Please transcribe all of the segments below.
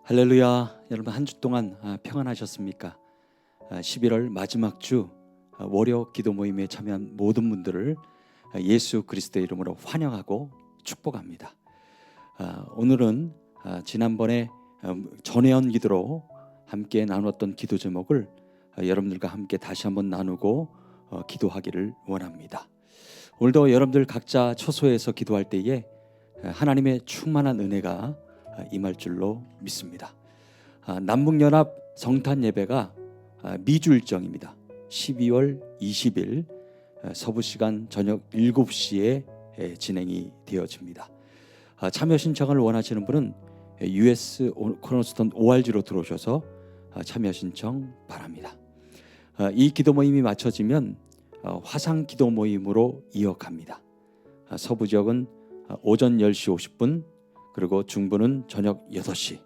할렐루야. 여러분 한 주 동안 평안하셨습니까? 11월 마지막 주 월요 기도 모임에 참여한 모든 분들을 예수 그리스도의 이름으로 환영하고 축복합니다. 오늘은 지난번에 전회원 기도로 함께 나누었던 기도 제목을 여러분들과 함께 다시 한번 나누고 기도하기를 원합니다. 오늘도 여러분들 각자 처소에서 기도할 때에 하나님의 충만한 은혜가 임할 줄로 믿습니다. 남북연합 성탄 예배가 미주 일정입니다. 12월 20일 서부시간 저녁 7시에 진행이 되어집니다. 참여 신청을 원하시는 분은 US 코너스톤 ORG로 들어오셔서 참여 신청 바랍니다. 이 기도 모임이 마쳐지면 화상 기도 모임으로 이어갑니다. 서부 지역은 오전 10시 50분, 그리고 중부는 저녁 6시,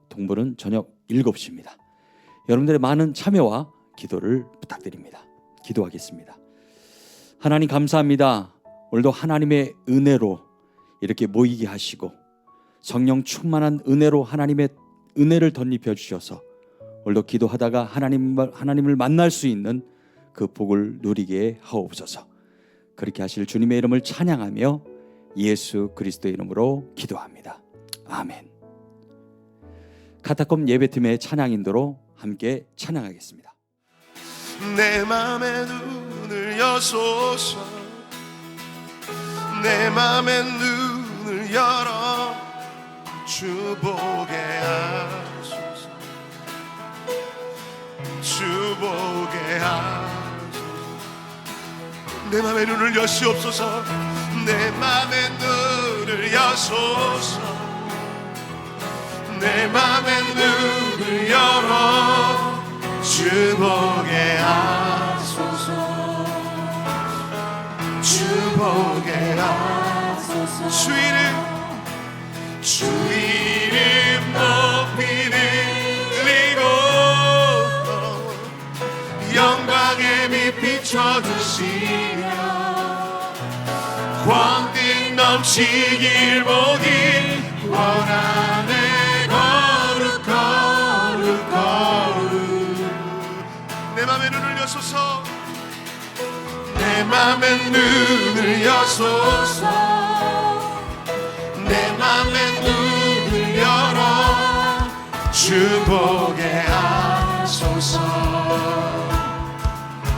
동부는 저녁 7시입니다. 여러분들의 많은 참여와 기도를 부탁드립니다. 기도하겠습니다. 하나님 감사합니다. 오늘도 하나님의 은혜로 이렇게 모이게 하시고 성령 충만한 은혜로 하나님의 은혜를 덧입혀 주셔서 오늘도 기도하다가 하나님을 만날 수 있는 그 복을 누리게 하옵소서. 그렇게 하실 주님의 이름을 찬양하며 예수 그리스도의 이름으로 기도합니다. 아멘. 카타콤 예배팀의 찬양 인도로 함께 찬양하겠습니다. 내 맘의 눈을 여소서, 내 맘의 눈을 열어 주 보게 하소서, 주 보게 하소서. 내 맘의 눈을 여시옵소서, 내 맘의 눈을 여소서, 내 맘의 눈을 열어 주 보게 하소서, 주 보게 하소서. 주 이름 높이 들리고 영광의 빛 비춰주시며 광등 넘치길 보길 원하네. 거룩 거룩 거룩. 내 맘의 눈을 여소서, 내 맘의 눈을 여소서, 내 맘의 눈을 열어 주 보게 하소서,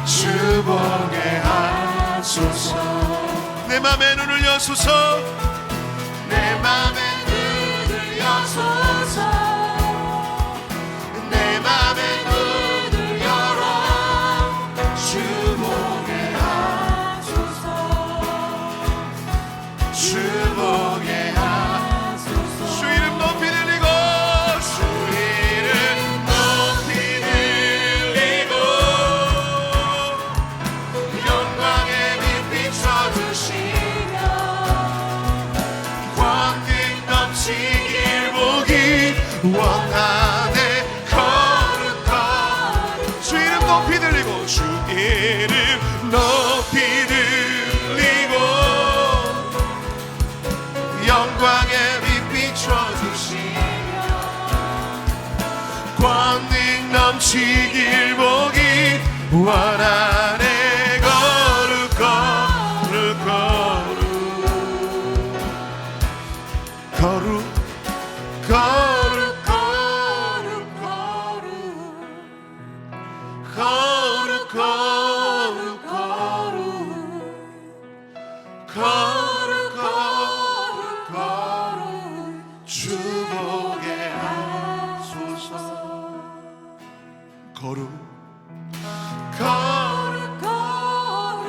주 보게 하소서. 내 맘의 눈을 여소서, 내 맘의 눈을 여소서, 내 맘의 눈을 열어 주 보게 하소서, 주 보게 하소서. 주 이름 높이 들리고, 주 이름 높이 들리고 영광의 빛 비춰주시며 광등 넘치길 보기 원하네. 거룩 거룩. 주 이름 높이 들리고, 주 이름 높이 들리고 영광의 빛 비춰주시며 광등 넘치길 보기 원하네. 거룩 거룩 거룩 거룩 거룩 거룩 거룩 거룩 거룩 거룩 거룩 거룩. 주 보게 하소서. 거룩 거룩 거룩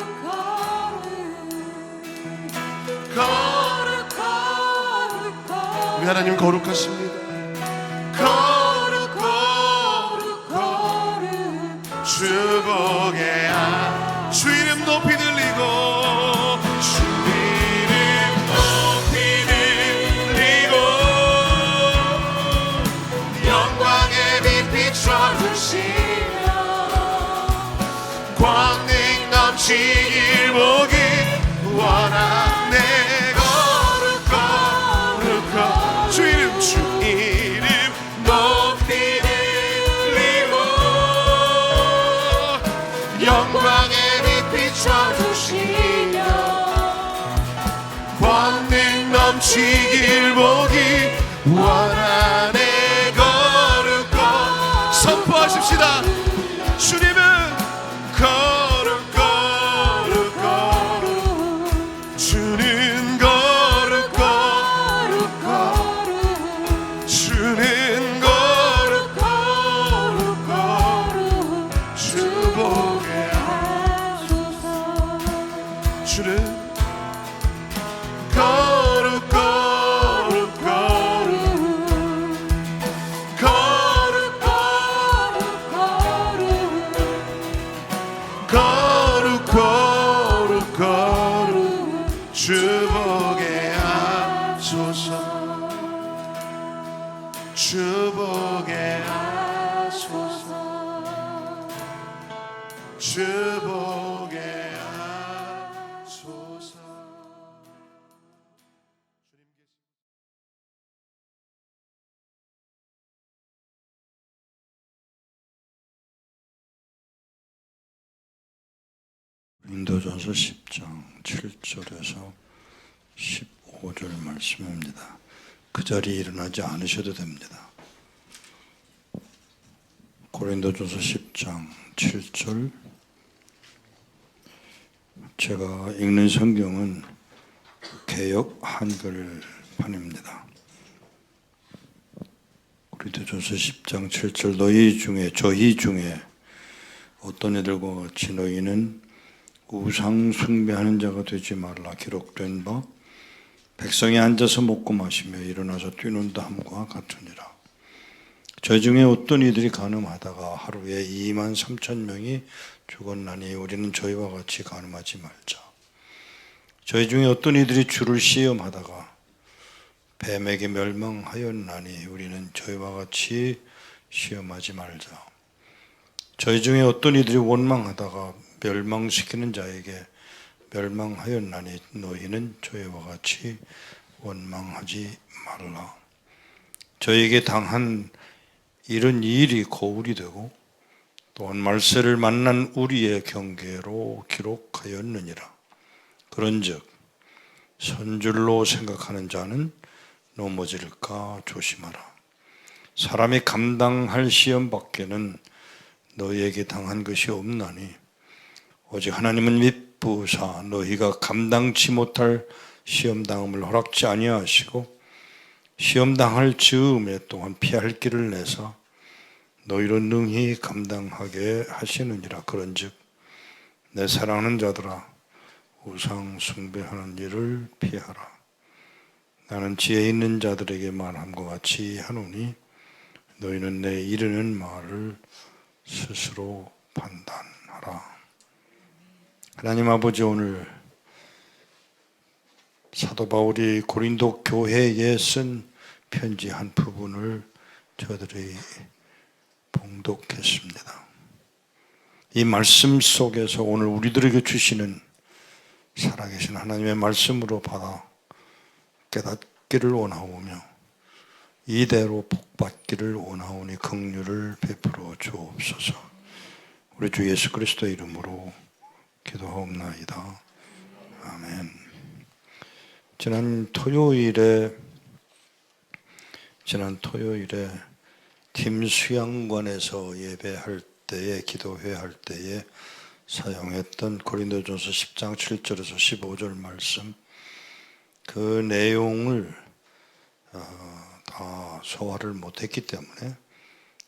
거룩 거룩 거룩. 우리 하나님 거룩하십니다. 거룩 거룩 거룩. 주 보게 하. 주 이름 높이 들리고, 주 이름 높이 들리고 영광의 빛 비춰주시며 광등 넘치길 보기 원하네. 거룩 거룩 거룩. 주 이름 주 이름 높이 비춰주시며 권능 넘치길 보기 원하네 거룩거 선포하십시다. 주님은 거룩거 주는 거룩거 주는 거룩거 주보게 주는 주보게 하소서 주보게 하소서 주보게 하소서. 고린도전서 10장 7절에서 15절 말씀입니다. 그 자리에 일어나지 않으셔도 됩니다. 고린도전서 10장 7절, 제가 읽는 성경은 개역 한글판입니다. 고린도전서 10장 7절, 저희 중에 어떤 이들과 같이 너희는 우상 숭배하는 자가 되지 말라. 기록된 바 백성이 앉아서 먹고 마시며 일어나서 뛰는다 함과 같으니라. 저희 중에 어떤 이들이 간음하다가 하루에 23,000명이 죽었나니 우리는 저희와 같이 간음하지 말자. 저희 중에 어떤 이들이 주를 시험하다가 뱀에게 멸망하였나니 우리는 저희와 같이 시험하지 말자. 저희 중에 어떤 이들이 원망하다가 멸망시키는 자에게 멸망하였나니 너희는 저희와 같이 원망하지 말라. 저에게 당한 이런 일이 거울이 되고 또한 말세를 만난 우리의 경계로 기록하였느니라. 그런즉 선줄로 생각하는 자는 넘어질까 조심하라. 사람이 감당할 시험 밖에는 너희에게 당한 것이 없나니 오직 하나님은 미쁘사 너희가 감당치 못할 시험당함을 허락지 아니하시고 시험당할 즈음에 또한 피할 길을 내사 너희로 능히 감당하게 하시느니라. 그런즉 내 사랑하는 자들아 우상 숭배하는 일을 피하라. 나는 지혜 있는 자들에게 말함과 같이 하노니 너희는 내 이르는 말을 스스로 판단하라. 하나님 아버지, 오늘 사도 바울이 고린도 교회에 쓴 편지 한 부분을 저들이 봉독했습니다. 이 말씀 속에서 오늘 우리들에게 주시는 살아계신 하나님의 말씀으로 받아 깨닫기를 원하오며 이대로 복받기를 원하오니 긍휼을 베풀어 주옵소서. 우리 주 예수 그리스도의 이름으로 기도하옵나이다. 아멘. 지난 토요일에 팀 수양관에서 예배할 때에, 기도회 할 때에 사용했던 고린도전서 10장 7절에서 15절 말씀, 그 내용을 다 소화를 못했기 때문에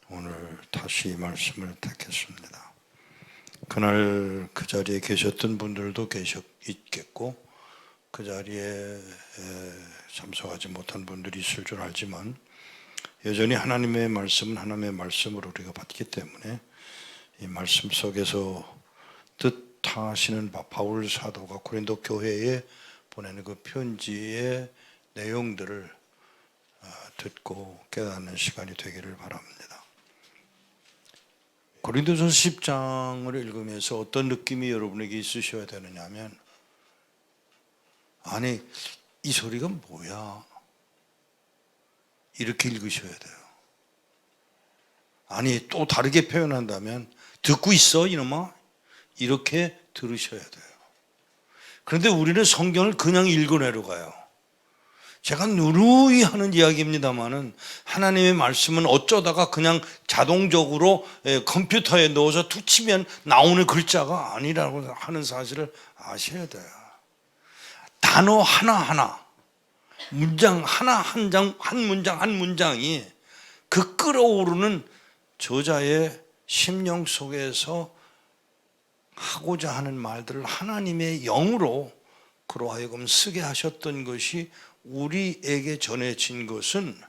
오늘 다시 이 말씀을 택했습니다. 그날 그 자리에 계셨던 분들도 있겠고 그 자리에 참석하지 못한 분들이 있을 줄 알지만 여전히 하나님의 말씀은 하나님의 말씀으로 우리가 받기 때문에 이 말씀 속에서 뜻하시는 바울 사도가 고린도 교회에 보내는 그 편지의 내용들을 듣고 깨닫는 시간이 되기를 바랍니다. 고린도전서 10장을 읽으면서 어떤 느낌이 여러분에게 있으셔야 되느냐 하면, 아니 이 소리가 뭐야? 이렇게 읽으셔야 돼요. 아니 또 다르게 표현한다면 듣고 있어 이놈아? 이렇게 들으셔야 돼요. 그런데 우리는 성경을 그냥 읽어내려 가요. 제가 누누이 하는 이야기입니다만은 하나님의 말씀은 어쩌다가 그냥 자동적으로 컴퓨터에 넣어서 툭 치면 나오는 글자가 아니라고 하는 사실을 아셔야 돼요. 단어 하나하나, 문장 하나 한 문장 한 문장이 그 끓어오르는 저자의 심령 속에서 하고자 하는 말들을 하나님의 영으로 그로 하여금 쓰게 하셨던 것이 우리에게 전해진 것은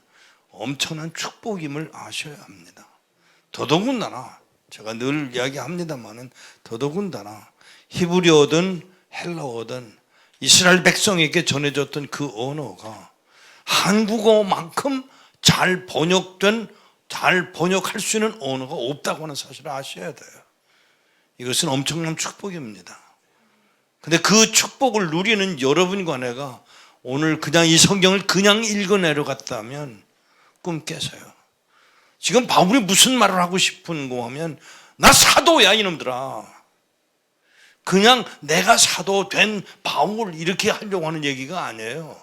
엄청난 축복임을 아셔야 합니다. 더더군다나 제가 늘 이야기합니다마는 더더군다나 히브리어든 헬라어든 이스라엘 백성에게 전해졌던 그 언어가 한국어만큼 잘 번역할 수 있는 언어가 없다고 하는 사실을 아셔야 돼요. 이것은 엄청난 축복입니다. 근데 그 축복을 누리는 여러분과 내가 오늘 그냥 이 성경을 그냥 읽어내려 갔다면 꿈 깨서요. 지금 바울이 무슨 말을 하고 싶은 거 하면 나 사도야 이놈들아. 그냥 내가 사도 된 바울 이렇게 하려고 하는 얘기가 아니에요.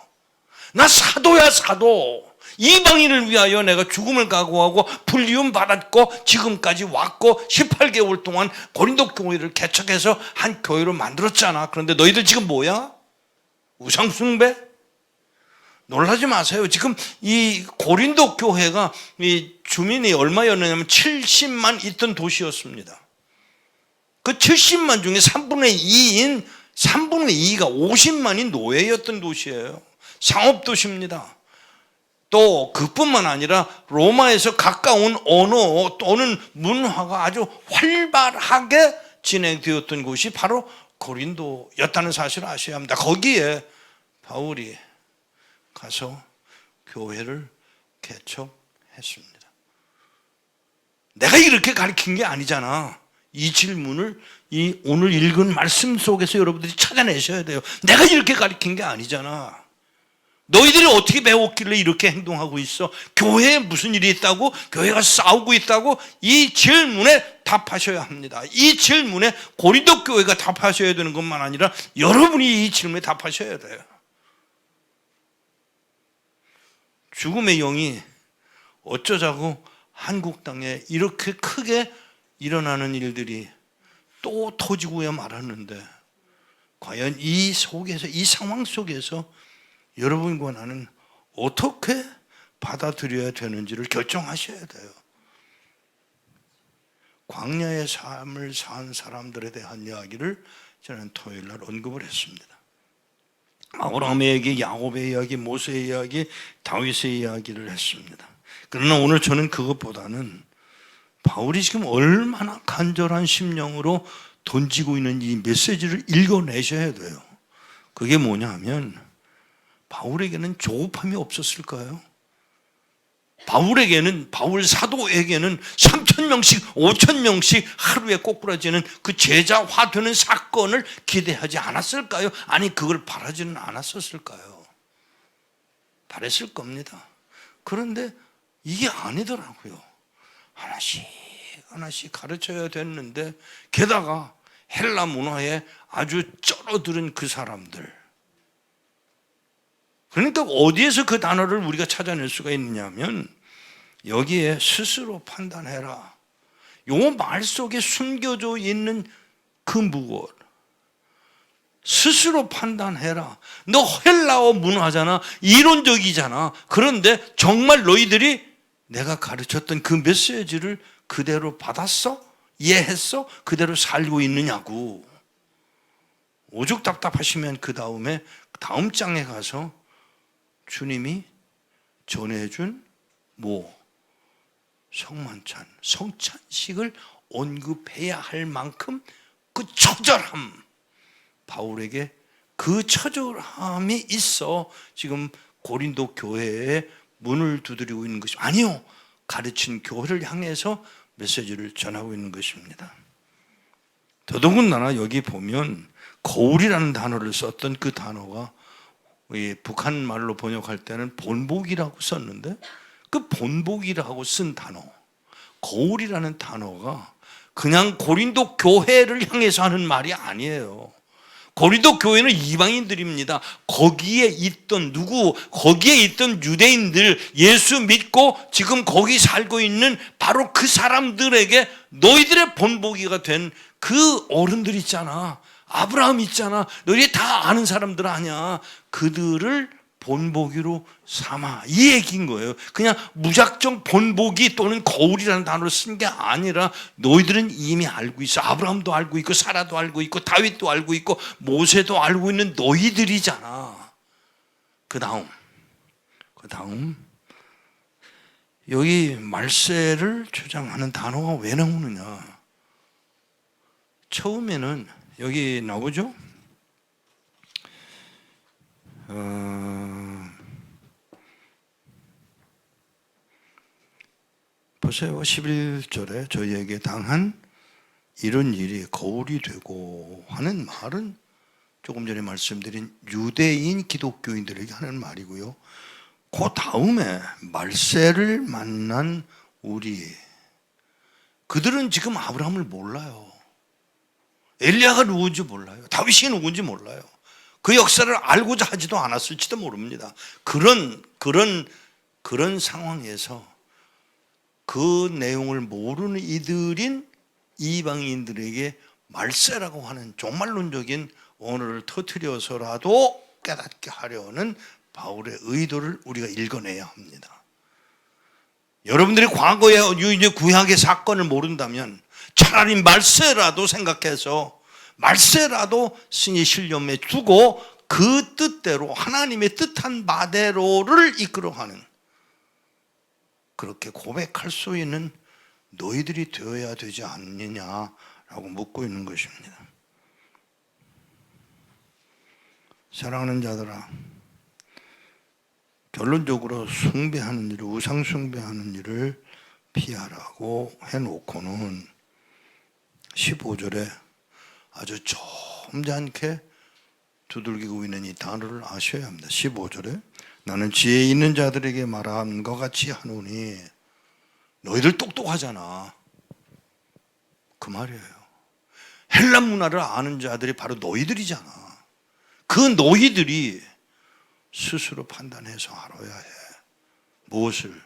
나 사도야 사도. 이방인을 위하여 내가 죽음을 각오하고 불리움 받았고 지금까지 왔고 18개월 동안 고린도 교회를 개척해서 한 교회로 만들었잖아. 그런데 너희들 지금 뭐야? 우상숭배? 놀라지 마세요. 지금 이 고린도 교회가 이 주민이 얼마였느냐면 70만 있던 도시였습니다. 그 70만 중에 3분의 2가 50만이 노예였던 도시예요. 상업도시입니다. 또 그뿐만 아니라 로마에서 가까운 언어 또는 문화가 아주 활발하게 진행되었던 곳이 바로 고린도였다는 사실을 아셔야 합니다. 거기에 바울이 가서 교회를 개척했습니다. 내가 이렇게 가르친 게 아니잖아. 이 질문을 이 오늘 읽은 말씀 속에서 여러분들이 찾아내셔야 돼요. 내가 이렇게 가르친 게 아니잖아. 너희들이 어떻게 배웠길래 이렇게 행동하고 있어? 교회에 무슨 일이 있다고? 교회가 싸우고 있다고? 이 질문에 답하셔야 합니다. 이 질문에 고린도 교회가 답하셔야 되는 것만 아니라 여러분이 이 질문에 답하셔야 돼요. 죽음의 영이 어쩌자고 한국 땅에 이렇게 크게 일어나는 일들이 또 터지고야 말았는데 과연 이 속에서 이 상황 속에서 여러분과 나는 어떻게 받아들여야 되는지를 결정하셔야 돼요. 광야의 삶을 산 사람들에 대한 이야기를 저는 토요일 날 언급을 했습니다. 아브라함의 이야기, 야곱의 이야기, 모세의 이야기, 다윗의 이야기를 했습니다. 그러나 오늘 저는 그것보다는 바울이 지금 얼마나 간절한 심령으로 던지고 있는 이 메시지를 읽어내셔야 돼요. 그게 뭐냐 하면 바울에게는 조급함이 없었을까요? 바울 사도에게는 3,000명씩 5,000명씩 하루에 꼬꾸라지는 그 제자화 되는 사건을 기대하지 않았을까요? 아니 그걸 바라지는 않았었을까요? 바랬을 겁니다. 그런데 이게 아니더라고요. 하나씩 가르쳐야 됐는데 게다가 헬라 문화에 아주 쩔어들은 그 사람들, 그러니까 어디에서 그 단어를 우리가 찾아낼 수가 있느냐면 여기에 스스로 판단해라. 요 말 속에 숨겨져 있는 그 무엇, 스스로 판단해라. 너 헬라어 문화잖아, 이론적이잖아. 그런데 정말 너희들이 내가 가르쳤던 그 메시지를 그대로 받았어? 이해했어? 그대로 살고 있느냐고. 오죽 답답하시면 그 다음 장에 가서 주님이 전해준 성만찬, 성찬식을 언급해야 할 만큼 그 처절함, 바울에게 그 처절함이 있어 지금 고린도 교회에 문을 두드리고 있는 것이 아니요, 가르친 교회를 향해서 메시지를 전하고 있는 것입니다. 더더군다나 여기 보면 거울이라는 단어를 썼던 그 단어가 북한 말로 번역할 때는 본복이라고 썼는데 그 본복이라고 쓴 단어, 거울이라는 단어가 그냥 고린도 교회를 향해서 하는 말이 아니에요. 고린도 교회는 이방인들입니다. 거기에 있던 거기에 있던 유대인들, 예수 믿고 지금 거기 살고 있는 바로 그 사람들에게 너희들의 본보기가 된 그 어른들 있잖아. 아브라함 있잖아. 너희 다 아는 사람들 아니야. 그들을 본보기로 삼아. 이 얘기인 거예요. 그냥 무작정 본보기 또는 거울이라는 단어를 쓴 게 아니라 너희들은 이미 알고 있어. 아브라함도 알고 있고 사라도 알고 있고 다윗도 알고 있고 모세도 알고 있는 너희들이잖아. 그 다음 여기 말세를 주장하는 단어가 왜 나오느냐. 처음에는 여기 나오죠. 보세요. 11절에 저희에게 당한 이런 일이 거울이 되고 하는 말은 조금 전에 말씀드린 유대인 기독교인들에게 하는 말이고요. 그 다음에 말세를 만난 우리, 그들은 지금 아브라함을 몰라요. 엘리야가 누군지 몰라요. 다윗이 누군지 몰라요. 그 역사를 알고자 하지도 않았을지도 모릅니다. 그런 상황에서 그 내용을 모르는 이들인 이방인들에게 말세라고 하는 종말론적인 언어를 터뜨려서라도 깨닫게 하려는 바울의 의도를 우리가 읽어내야 합니다. 여러분들이 과거의 구약의 사건을 모른다면 차라리 말세라도 생각해서 말세라도 승의 신념에 두고 그 뜻대로 하나님의 뜻한 바대로를 이끌어가는, 그렇게 고백할 수 있는 너희들이 되어야 되지 않느냐라고 묻고 있는 것입니다. 사랑하는 자들아, 결론적으로 숭배하는 일, 우상 숭배하는 일을 피하라고 해놓고는 15절에 아주 점잖게 두들기고 있는 이 단어를 아셔야 합니다. 15절에 나는 지혜 있는 자들에게 말한 것 같이 하노니, 너희들 똑똑하잖아. 그 말이에요. 헬라 문화를 아는 자들이 바로 너희들이잖아. 그 너희들이 스스로 판단해서 알아야 해. 무엇을?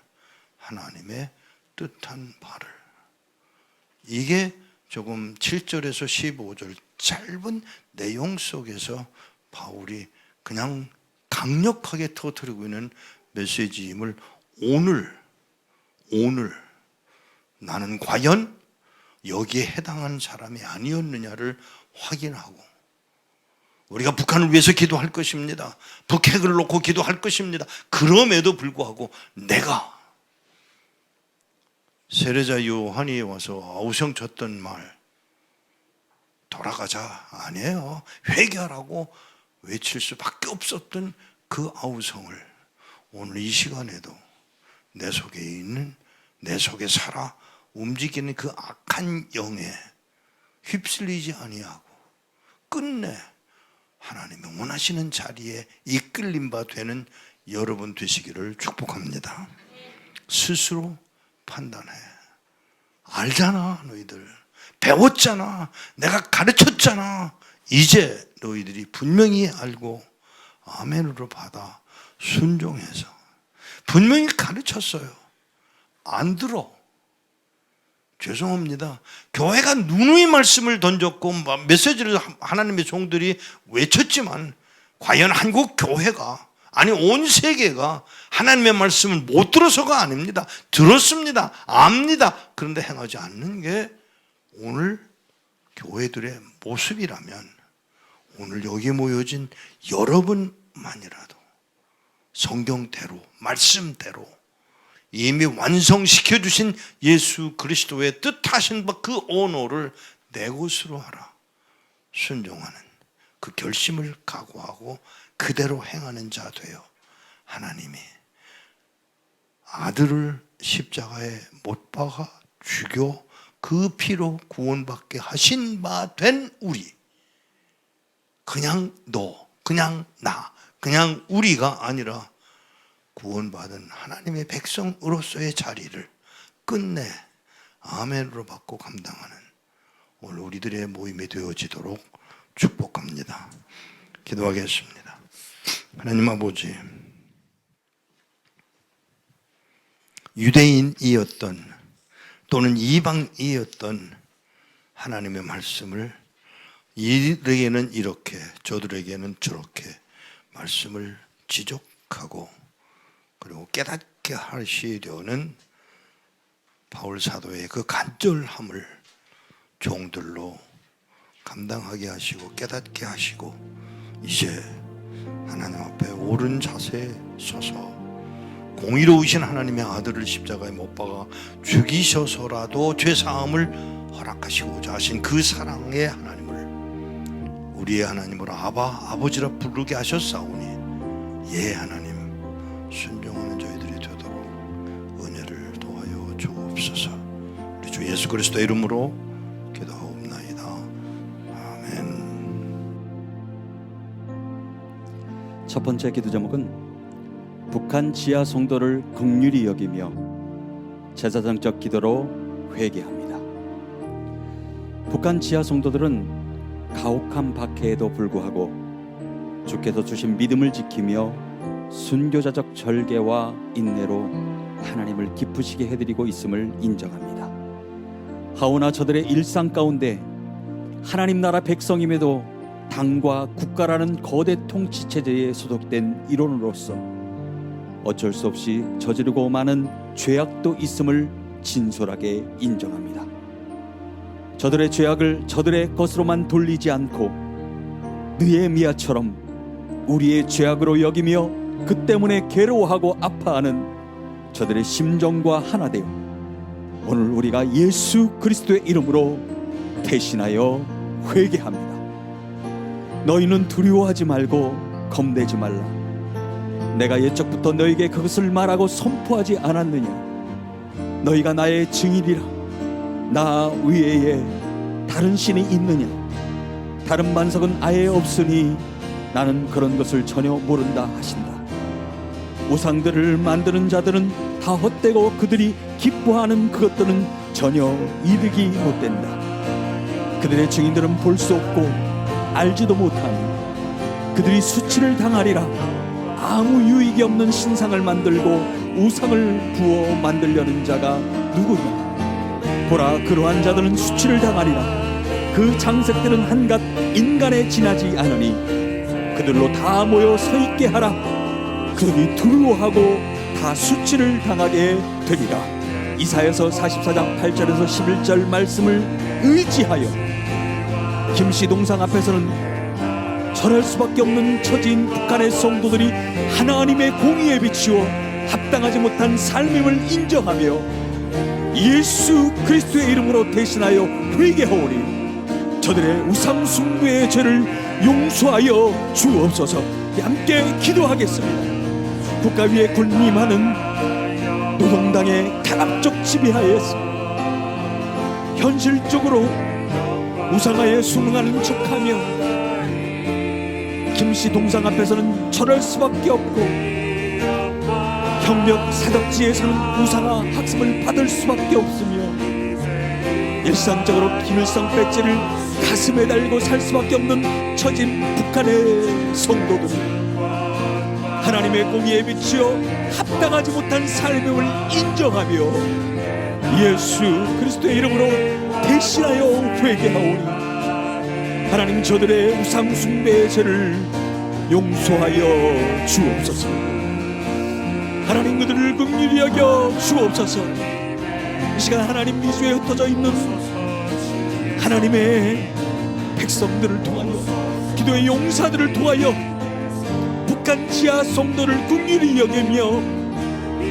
하나님의 뜻한 바를. 이게 조금 7절에서 15절 짧은 내용 속에서 바울이 그냥 강력하게 터뜨리고 있는 메시지임을 오늘 나는 과연 여기에 해당하는 사람이 아니었느냐를 확인하고, 우리가 북한을 위해서 기도할 것입니다. 북핵을 놓고 기도할 것입니다. 그럼에도 불구하고 내가 세례자 요한이 와서 아우성 쳤던 말 돌아가자 아니에요. 회개하라고 외칠 수밖에 없었던 그 아우성을 오늘 이 시간에도 내 속에 있는, 내 속에 살아 움직이는 그 악한 영에 휩쓸리지 아니하고 끝내 하나님이 원하시는 자리에 이끌림 바 되는 여러분 되시기를 축복합니다. 스스로 판단해. 알잖아. 너희들 배웠잖아. 내가 가르쳤잖아. 이제 너희들이 분명히 알고 아멘으로 받아 순종해서. 분명히 가르쳤어요. 안 들어. 죄송합니다. 교회가 누누이 말씀을 던졌고 메시지를 하나님의 종들이 외쳤지만 과연 한국 교회가, 아니 온 세계가 하나님의 말씀을 못 들어서가 아닙니다. 들었습니다. 압니다. 그런데 행하지 않는 게 오늘 교회들의 모습이라면 오늘 여기 모여진 여러분만이라도 성경대로, 말씀대로 이미 완성시켜 주신 예수 그리스도의 뜻하신 바 그 언어를 내 것으로 하라. 순종하는 그 결심을 각오하고 그대로 행하는 자 되어 하나님이 아들을 십자가에 못 박아 죽여 그 피로 구원받게 하신 바 된 우리, 그냥 너, 그냥 나, 그냥 우리가 아니라 구원받은 하나님의 백성으로서의 자리를 끝내 아멘으로 받고 감당하는 오늘 우리들의 모임이 되어지도록 축복합니다. 기도하겠습니다. 하나님 아버지, 유대인이었던 또는 이방이었던 하나님의 말씀을 이들에게는 이렇게 저들에게는 저렇게 말씀을 지적하고 그리고 깨닫게 하시려는 바울 사도의 그 간절함을 종들로 감당하게 하시고 깨닫게 하시고 이제 하나님 앞에 옳은 자세에 서서 공의로우신 하나님의 아들을 십자가에 못 박아 죽이셔서라도 죄사함을 허락하시고자 하신 그 사랑의 하나님을 우리의 하나님으로 아버지라 부르게 하셨사오니 예 하나님 순종하는 저희들이 되도록 은혜를 도하여 주옵소서. 우리 주 예수 그리스도의 이름으로 기도하옵나이다. 아멘. 첫 번째 기도 제목은 북한 지하 성도를 긍휼히 여기며 제사장적 기도로 회개합니다. 북한 지하 성도들은 가혹한 박해에도 불구하고 주께서 주신 믿음을 지키며 순교자적 절개와 인내로 하나님을 기쁘시게 해드리고 있음을 인정합니다. 하오나 저들의 일상 가운데 하나님 나라 백성임에도 당과 국가라는 거대 통치 체제에 소속된 일원으로서 어쩔 수 없이 저지르고 많은 죄악도 있음을 진솔하게 인정합니다. 저들의 죄악을 저들의 것으로만 돌리지 않고 느헤미야처럼 우리의 죄악으로 여기며 그 때문에 괴로워하고 아파하는 저들의 심정과 하나 되어 오늘 우리가 예수 그리스도의 이름으로 대신하여 회개합니다. 너희는 두려워하지 말고 겁내지 말라. 내가 옛적부터 너에게 그것을 말하고 선포하지 않았느냐? 너희가 나의 증인이라. 나 위에 다른 신이 있느냐? 다른 만석은 아예 없으니 나는 그런 것을 전혀 모른다 하신다. 우상들을 만드는 자들은 다 헛되고 그들이 기뻐하는 그것들은 전혀 이득이 못된다. 그들의 증인들은 볼 수 없고 알지도 못하니 그들이 수치를 당하리라. 아무 유익이 없는 신상을 만들고 우상을 부어 만들려는 자가 누구냐? 보라, 그러한 자들은 수치를 당하리라. 그 장색들은 한갓 인간에 지나지 않으니 그들로 다 모여 서 있게 하라. 그들이 두려워하고 다 수치를 당하게 되리라. 이사야서 44장 8절에서 11절 말씀을 의지하여 김씨 동상 앞에서는 절할 수밖에 없는 처지인 북한의 성도들이 하나님의 공의에 비추어 합당하지 못한 삶임을 인정하며 예수 그리스도의 이름으로 대신하여 회개하오니 저들의 우상 숭배의 죄를 용서하여 주옵소서. 함께 기도하겠습니다. 국가 위에 군림하는 노동당의 탄압적 지배하에서 현실적으로 우상하에 순응하는 척하며 김씨 동상 앞에서는 절할 수밖에 없고 협력 사덕지에서는 우상화 학습을 받을 수밖에 없으며 일상적으로 김일성 배지를 가슴에 달고 살 수밖에 없는 처진 북한의 성도들이 하나님의 공의에 비추어 합당하지 못한 삶임을 인정하며 예수 그리스도의 이름으로 대신하여 회개하오니 하나님 저들의 우상 숭배의 죄를 용서하여 주옵소서. 하나님 그들을 긍휼히 여겨 주옵소서. 이 시간 하나님 미주에 흩어져 있는 하나님의 백성들을 통하여 기도의 용사들을 통하여 북한 지하 성도를 긍휼히 여기며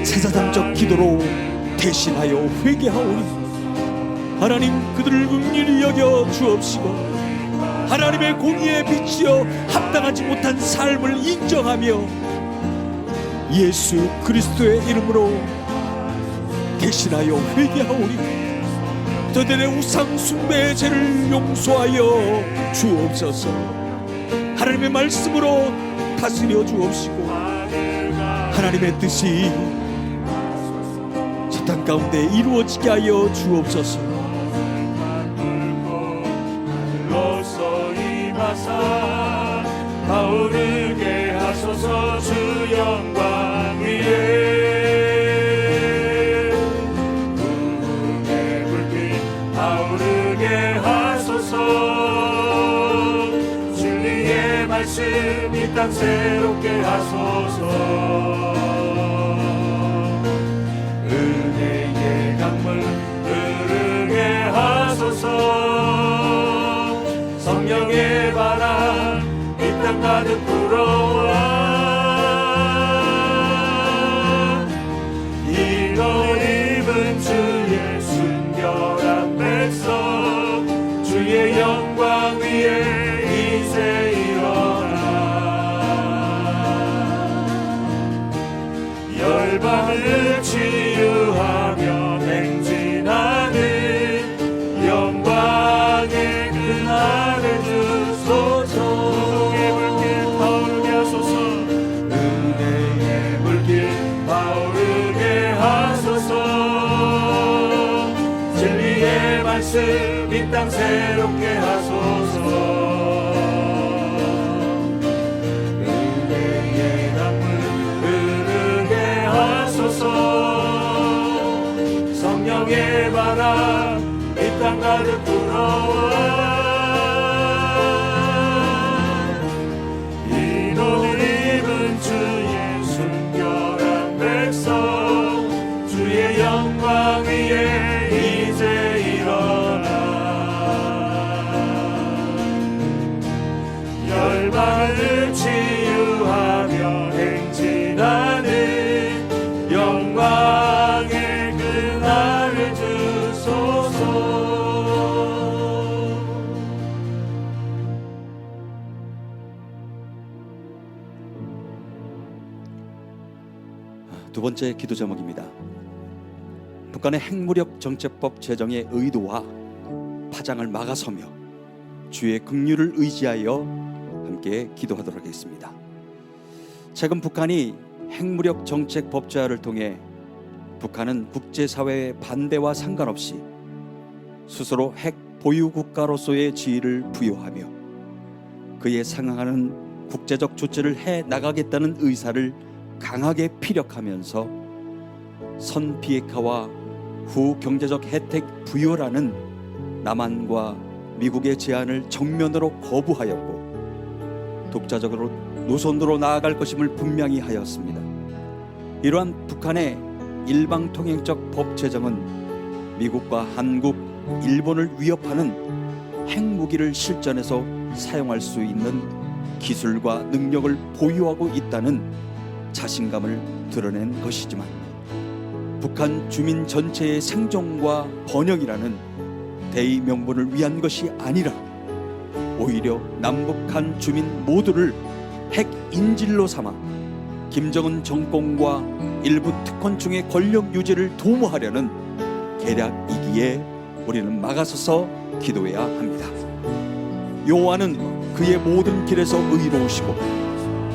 제사장적 기도로 대신하여 회개하오니 하나님 그들을 긍휼히 여겨 주옵시고 하나님의 공의에 비추어 합당하지 못한 삶을 인정하며 예수 그리스도의 이름으로 대신하여 회개하오니 저들의 우상 숭배의 죄를 용서하여 주옵소서. 하나님의 말씀으로 다스려 주옵시고 하나님의 뜻이 저 땅 가운데 이루어지게 하여 주옵소서. 하사 타오르게 하소서. 주 영광 위에 구름의 불빛 타오르게 하소서. 진리의 말씀 이 땅 새롭게 하소서. 은혜의 강물 흐르게 하소서. 성령의 바람 이 땅 가득 불어와 이런 입은 주의 순결한 백성 주의 영광 위에 이제 일어나 열방을 치유하며 행진하는 영광의 그날을 주소서. 은혜의 불길 타오르게 하소서. 은혜의 불길 타오르게 하소서. 진리의 말씀 이 땅 새롭게 하소서. 은혜의 강물 흐르게 하소서. 성령의 바람 이 땅 가득 불어와 이옷 입은 주의 순결한 백성 주의 영광 위에 이제 일어나 열방을 치유하며 행진하는 영광의 그날을 주소서. 두 번째 기도 제목입니다. 북한의 핵무력 정책법 제정의 의도와 파장을 막아서며 주의 긍휼을 의지하여 함께 기도하도록 하겠습니다. 최근 북한이 핵무력 정책 법제화를 통해 북한은 국제사회의 반대와 상관없이 스스로 핵 보유 국가로서의 지위를 부여하며 그에 상응하는 국제적 조치를 해 나가겠다는 의사를 강하게 피력하면서 선 비핵화와 후 경제적 혜택 부여라는 남한과 미국의 제안을 정면으로 거부하였고 독자적으로 노선으로 나아갈 것임을 분명히 하였습니다. 이러한 북한의 일방통행적 법 제정은 미국과 한국, 일본을 위협하는 핵무기를 실전에서 사용할 수 있는 기술과 능력을 보유하고 있다는 자신감을 드러낸 것이지만 북한 주민 전체의 생존과 번영이라는 대의 명분을 위한 것이 아니라 오히려 남북한 주민 모두를 핵 인질로 삼아 김정은 정권과 일부 특권층의 권력 유지를 도모하려는 계략이기에 우리는 막아서서 기도해야 합니다. 여호와는 그의 모든 길에서 의로우시고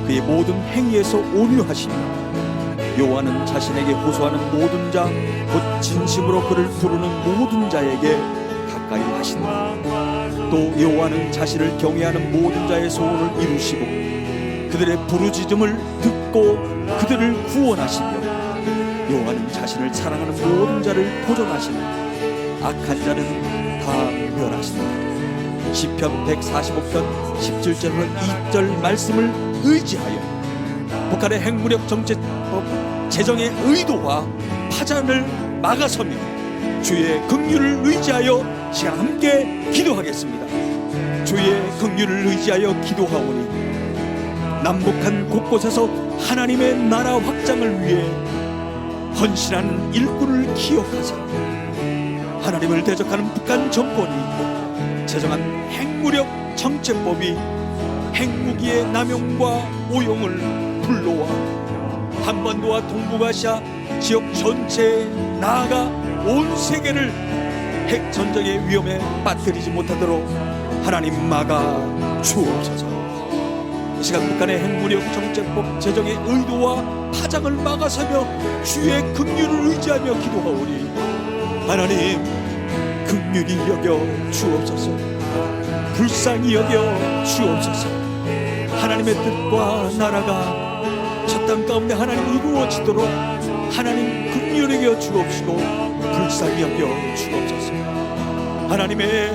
그의 모든 행위에서 온유하시며 여호와는 자신에게 호소하는 모든 자 곧 진심으로 그를 부르는 모든 자에게 가까이 하신다. 또 여호와는 자신을 경외하는 모든 자의 소원을 이루시고 그들의 부르짖음을 듣고 그들을 구원하시며 여호와는 자신을 사랑하는 모든 자를 보존하시는 악한 자는 다 멸하신다. 시편 145편 17절과 2절 말씀을 의지하여 북한의 핵무력 정책법 제정의 의도와 파장을 막아서며 주의 긍휼을 의지하여 시간 함께 기도하겠습니다. 주의 긍휼을 의지하여 기도하오니 남북한 곳곳에서 하나님의 나라 확장을 위해 헌신하는 일꾼을 기억하사 하나님을 대적하는 북한 정권이 제정한 핵무력 정책법이 핵무기의 남용과 오용을 불러와 한반도와 동북아시아 지역 전체에 나아가 온 세계를 핵전쟁의 위험에 빠뜨리지 못하도록 하나님 막아 주옵소서. 이 시간 북한의 핵무력 정책법 제정의 의도와 파장을 막아서며 주의 긍휼을 의지하며 기도하오니 하나님 긍휼히 여겨 주옵소서. 불쌍히 여겨 주옵소서. 하나님의 뜻과 나라가 저 땅 가운데 하나님 이루어지도록 하나님 긍휼히 여겨 주옵시고 불쌍히 여겨 주옵소서. 하나님의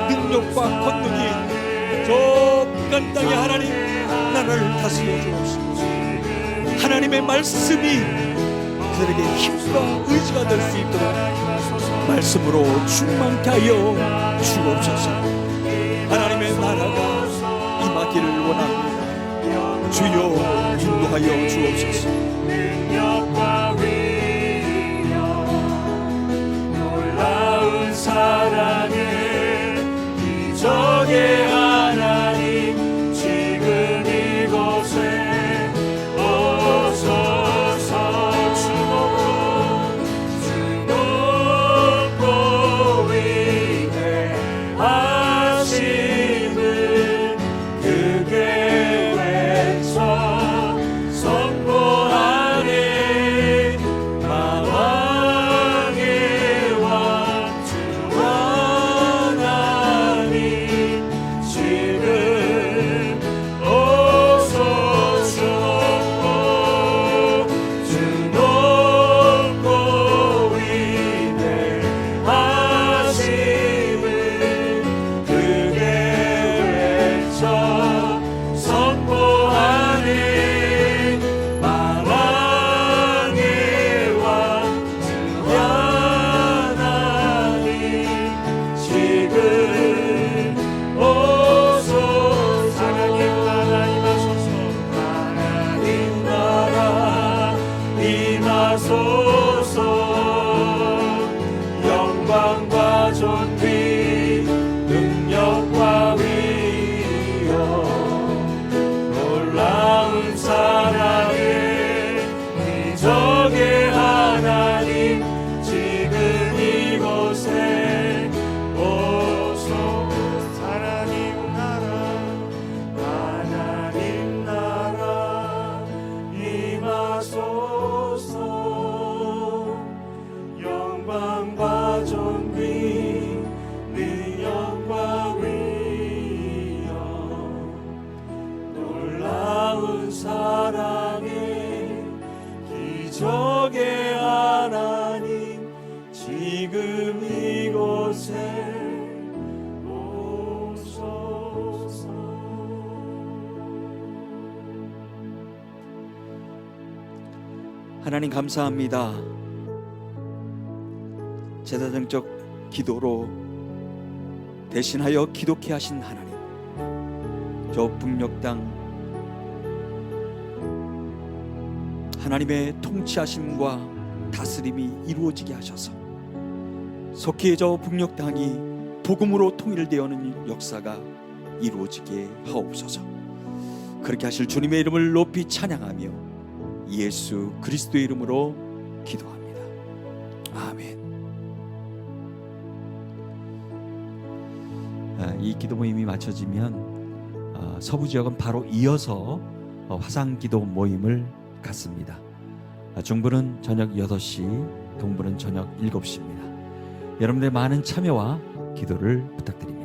능력과 권능이 저 북한 땅에 하나님 나라를 다스려 주옵시고 하나님의 말씀이 그들에게 힘과 의지가 될 수 있도록 말씀으로 충만케 하여 주옵소서. 하나님의 나라가 임하기를 원합니다. 주여 인도하여 주옵소서. 능력과 위력 놀라운 사랑의 기적의 하나님 지금 이곳에 오소서. 주 높고 위대하심을 크게 외쳐 선포하네. 만왕의 왕 주 하나님 지금 오소서. 주 높고 위대하심을 크게 외쳐 선포하네. 만왕의 왕 주 하나님 지금 오소서. 하나님 나라 임하소서. 하나님 나라 임하소서. 영광과 존귀 능력과 위력 놀라운 사랑의 기적의 하나님 지금 이곳에 오소서. 하나님 나라 임하소서. 영광과 존귀 능력과 위력 놀라운 사랑의 기적의 하나님 지금 이곳에 오소서. 하나님 감사합니다. 제사장적 기도로 대신하여 기독케 하신 하나님, 저 북녘 땅 하나님의 통치하심과 다스림이 이루어지게 하셔서 속히 저 북녘 땅이 복음으로 통일되어는 역사가 이루어지게 하옵소서. 그렇게 하실 주님의 이름을 높이 찬양하며 예수 그리스도의 이름으로 기도합니다. 아멘. 이 기도 모임이 마쳐지면 서부 지역은 바로 이어서 화상 기도 모임을 갖습니다. 중부는 저녁 6시, 동부는 저녁 7시입니다. 여러분들의 많은 참여와 기도를 부탁드립니다.